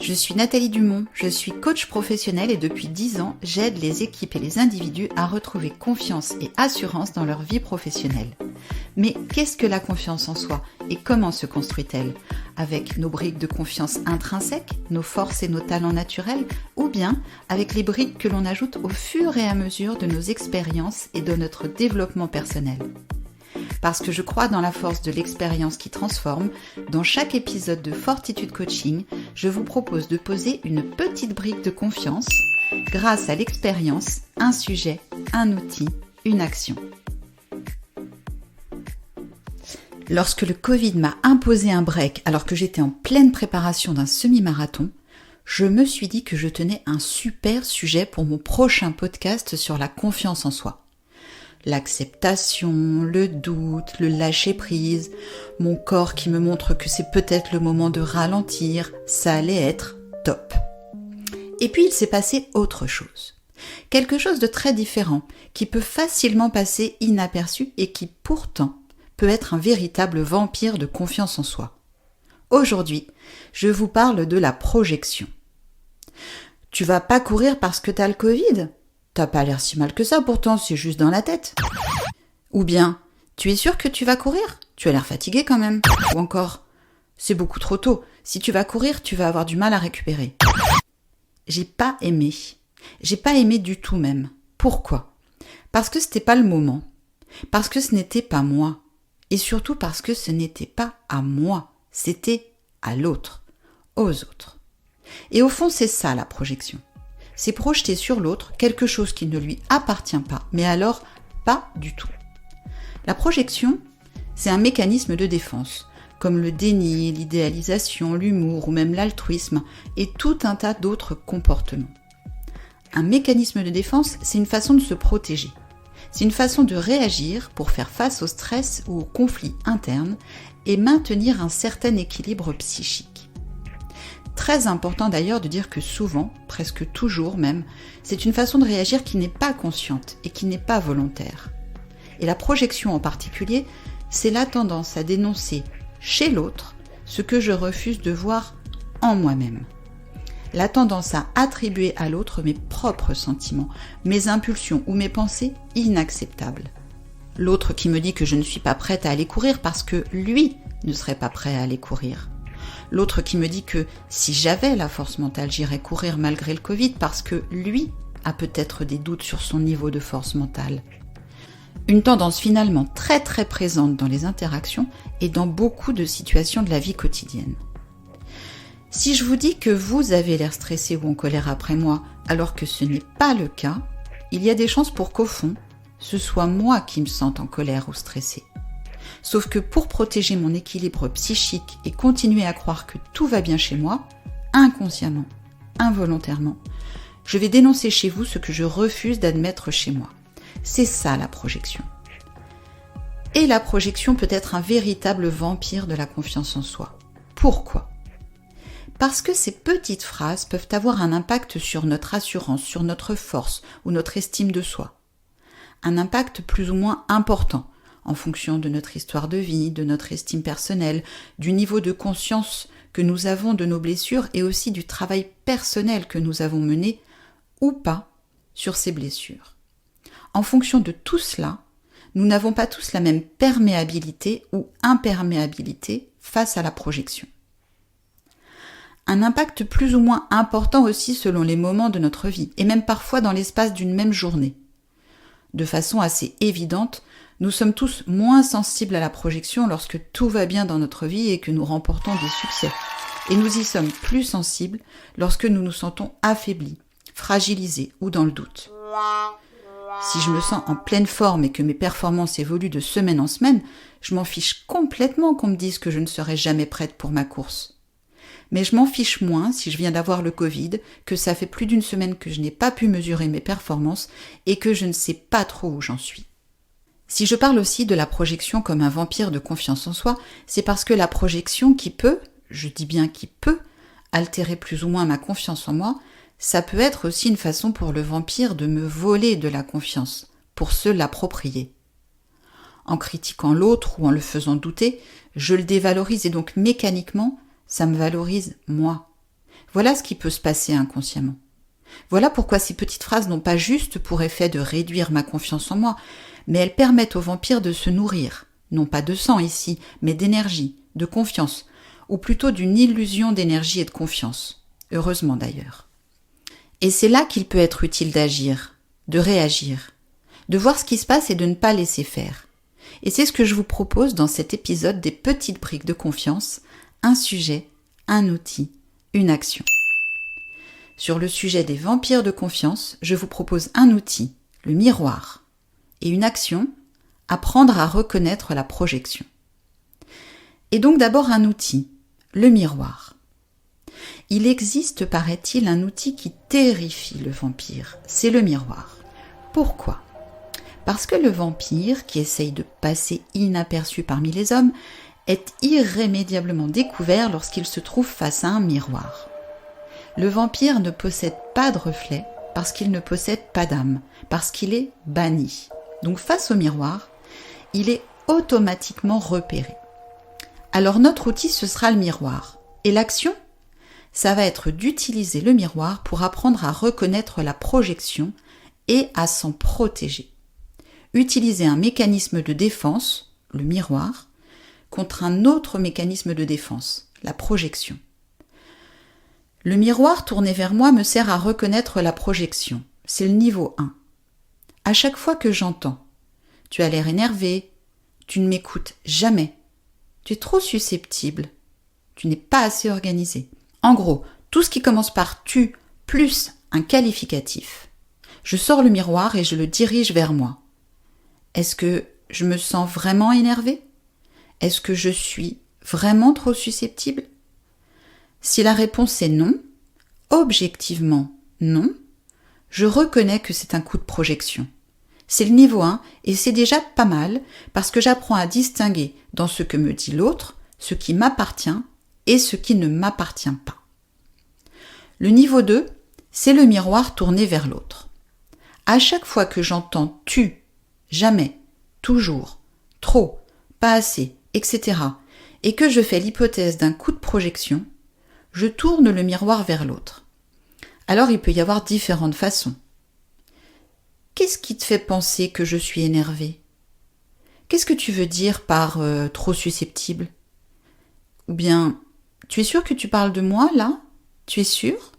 Je suis Nathalie Dumont, je suis coach professionnelle et depuis 10 ans, j'aide les équipes et les individus à retrouver confiance et assurance dans leur vie professionnelle. Mais qu'est-ce que la confiance en soi et comment se construit-elle ? Avec nos briques de confiance intrinsèques, nos forces et nos talents naturels, ou bien avec les briques que l'on ajoute au fur et à mesure de nos expériences et de notre développement personnel ? Parce que je crois dans la force de l'expérience qui transforme, dans chaque épisode de Fortitude Coaching, je vous propose de poser une petite brique de confiance grâce à l'expérience, un sujet, un outil, une action. Lorsque le Covid m'a imposé un break alors que j'étais en pleine préparation d'un semi-marathon, je me suis dit que je tenais un super sujet pour mon prochain podcast sur la confiance en soi. L'acceptation, le doute, le lâcher-prise, mon corps qui me montre que c'est peut-être le moment de ralentir, ça allait être top. Et puis il s'est passé autre chose. Quelque chose de très différent, qui peut facilement passer inaperçu et qui pourtant peut être un véritable vampire de confiance en soi. Aujourd'hui, je vous parle de la projection. Tu vas pas courir parce que t'as le Covid ? T'as pas l'air si mal que ça pourtant, c'est juste dans la tête. Ou bien, tu es sûr que tu vas courir ? Tu as l'air fatigué quand même. Ou encore, c'est beaucoup trop tôt. Si tu vas courir, tu vas avoir du mal à récupérer. J'ai pas aimé. J'ai pas aimé du tout même. Pourquoi ? Parce que c'était pas le moment. Parce que ce n'était pas moi. Et surtout parce que ce n'était pas à moi. C'était à l'autre. Aux autres. Et au fond, c'est ça la projection. C'est projeter sur l'autre quelque chose qui ne lui appartient pas, mais alors pas du tout. La projection, c'est un mécanisme de défense, comme le déni, l'idéalisation, l'humour ou même l'altruisme et tout un tas d'autres comportements. Un mécanisme de défense, c'est une façon de se protéger. C'est une façon de réagir pour faire face au stress ou aux conflits internes et maintenir un certain équilibre psychique. Très important d'ailleurs de dire que souvent, presque toujours même, c'est une façon de réagir qui n'est pas consciente et qui n'est pas volontaire. Et la projection en particulier, c'est la tendance à dénoncer chez l'autre ce que je refuse de voir en moi-même. La tendance à attribuer à l'autre mes propres sentiments, mes impulsions ou mes pensées inacceptables. L'autre qui me dit que je ne suis pas prête à aller courir parce que lui ne serait pas prêt à aller courir. L'autre qui me dit que si j'avais la force mentale, j'irais courir malgré le Covid parce que lui a peut-être des doutes sur son niveau de force mentale. Une tendance finalement très très présente dans les interactions et dans beaucoup de situations de la vie quotidienne. Si je vous dis que vous avez l'air stressé ou en colère après moi alors que ce n'est pas le cas, il y a des chances pour qu'au fond, ce soit moi qui me sente en colère ou stressé. Sauf que pour protéger mon équilibre psychique et continuer à croire que tout va bien chez moi, inconsciemment, involontairement, je vais dénoncer chez vous ce que je refuse d'admettre chez moi. C'est ça la projection. Et la projection peut être un véritable vampire de la confiance en soi. Pourquoi ? Parce que ces petites phrases peuvent avoir un impact sur notre assurance, sur notre force ou notre estime de soi. Un impact plus ou moins important, en fonction de notre histoire de vie, de notre estime personnelle, du niveau de conscience que nous avons de nos blessures et aussi du travail personnel que nous avons mené ou pas sur ces blessures. En fonction de tout cela, nous n'avons pas tous la même perméabilité ou imperméabilité face à la projection. Un impact plus ou moins important aussi selon les moments de notre vie et même parfois dans l'espace d'une même journée. De façon assez évidente, nous sommes tous moins sensibles à la projection lorsque tout va bien dans notre vie et que nous remportons des succès. Et nous y sommes plus sensibles lorsque nous nous sentons affaiblis, fragilisés ou dans le doute. Si je me sens en pleine forme et que mes performances évoluent de semaine en semaine, je m'en fiche complètement qu'on me dise que je ne serai jamais prête pour ma course. Mais je m'en fiche moins si je viens d'avoir le Covid, que ça fait plus d'une semaine que je n'ai pas pu mesurer mes performances et que je ne sais pas trop où j'en suis. Si je parle aussi de la projection comme un vampire de confiance en soi, c'est parce que la projection qui peut, je dis bien qui peut, altérer plus ou moins ma confiance en moi, ça peut être aussi une façon pour le vampire de me voler de la confiance, pour se l'approprier. En critiquant l'autre ou en le faisant douter, je le dévalorise et donc mécaniquement, ça me valorise moi. Voilà ce qui peut se passer inconsciemment. Voilà pourquoi ces petites phrases n'ont pas juste pour effet de réduire ma confiance en moi, mais elles permettent au vampire de se nourrir, non pas de sang ici, mais d'énergie, de confiance, ou plutôt d'une illusion d'énergie et de confiance. Heureusement d'ailleurs. Et c'est là qu'il peut être utile d'agir, de réagir, de voir ce qui se passe et de ne pas laisser faire. Et c'est ce que je vous propose dans cet épisode des petites briques de confiance, un sujet, un outil, une action. Sur le sujet des vampires de confiance, je vous propose un outil, le miroir, et une action, apprendre à reconnaître la projection. Et donc d'abord un outil, le miroir. Il existe, paraît-il, un outil qui terrifie le vampire, c'est le miroir. Pourquoi ? Parce que le vampire, qui essaye de passer inaperçu parmi les hommes, est irrémédiablement découvert lorsqu'il se trouve face à un miroir. Le vampire ne possède pas de reflet parce qu'il ne possède pas d'âme, parce qu'il est banni. Donc face au miroir, il est automatiquement repéré. Alors notre outil, ce sera le miroir. Et l'action ? Ça va être d'utiliser le miroir pour apprendre à reconnaître la projection et à s'en protéger. Utiliser un mécanisme de défense, le miroir, contre un autre mécanisme de défense, la projection. Le miroir tourné vers moi me sert à reconnaître la projection. C'est le niveau 1. À chaque fois que j'entends « Tu as l'air énervé, tu ne m'écoutes jamais, tu es trop susceptible, tu n'es pas assez organisé. » En gros, tout ce qui commence par « tu » plus un qualificatif. Je sors le miroir et je le dirige vers moi. Est-ce que je me sens vraiment énervé ? Est-ce que je suis vraiment trop susceptible ? Si la réponse est non, objectivement non, je reconnais que c'est un coup de projection. C'est le niveau 1 et c'est déjà pas mal parce que j'apprends à distinguer dans ce que me dit l'autre, ce qui m'appartient et ce qui ne m'appartient pas. Le niveau 2, c'est le miroir tourné vers l'autre. À chaque fois que j'entends « tu », « jamais »,« toujours »,« trop »,« pas assez », etc. et que je fais l'hypothèse d'un coup de projection, je tourne le miroir vers l'autre. Alors il peut y avoir différentes façons. Qu'est-ce qui te fait penser que je suis énervée ? Qu'est-ce que tu veux dire par trop susceptible ? Ou bien, tu es sûr que tu parles de moi là ? Tu es sûr ?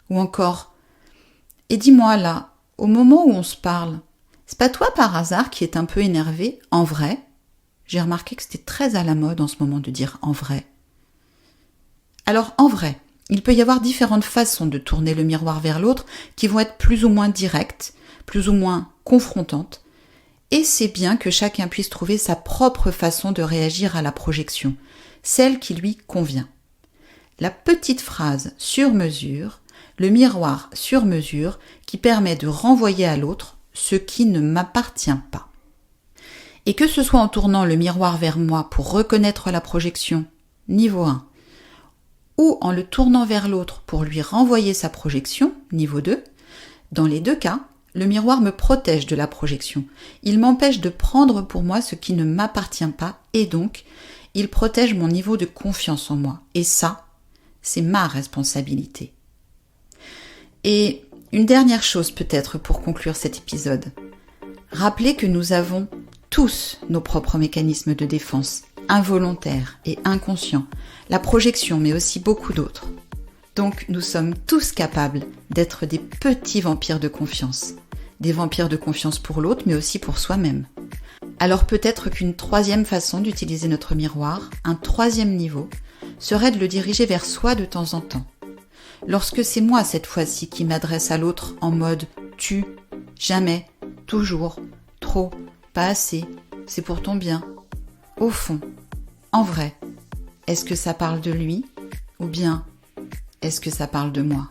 Ou encore, et dis-moi là, au moment où on se parle, c'est pas toi par hasard qui est un peu énervé, en vrai ? J'ai remarqué que c'était très à la mode en ce moment de dire en vrai. Alors en vrai, il peut y avoir différentes façons de tourner le miroir vers l'autre qui vont être plus ou moins directes, plus ou moins confrontantes, et c'est bien que chacun puisse trouver sa propre façon de réagir à la projection, celle qui lui convient. La petite phrase sur mesure, le miroir sur mesure qui permet de renvoyer à l'autre ce qui ne m'appartient pas. Et que ce soit en tournant le miroir vers moi pour reconnaître la projection, niveau 1, ou en le tournant vers l'autre pour lui renvoyer sa projection, niveau 2, dans les deux cas, le miroir me protège de la projection. Il m'empêche de prendre pour moi ce qui ne m'appartient pas et donc, il protège mon niveau de confiance en moi. Et ça, c'est ma responsabilité. Et une dernière chose peut-être pour conclure cet épisode. Rappelez que nous avons tous nos propres mécanismes de défense, involontaires et inconscients, la projection mais aussi beaucoup d'autres. Donc nous sommes tous capables d'être des petits vampires de confiance. Des vampires de confiance pour l'autre mais aussi pour soi-même. Alors peut-être qu'une troisième façon d'utiliser notre miroir, un troisième niveau, serait de le diriger vers soi de temps en temps. Lorsque c'est moi cette fois-ci qui m'adresse à l'autre en mode « tu »,« jamais »,« toujours »,« trop »,« pas assez »,« c'est pour ton bien ». Au fond, en vrai, est-ce que ça parle de lui ou bien est-ce que ça parle de moi ?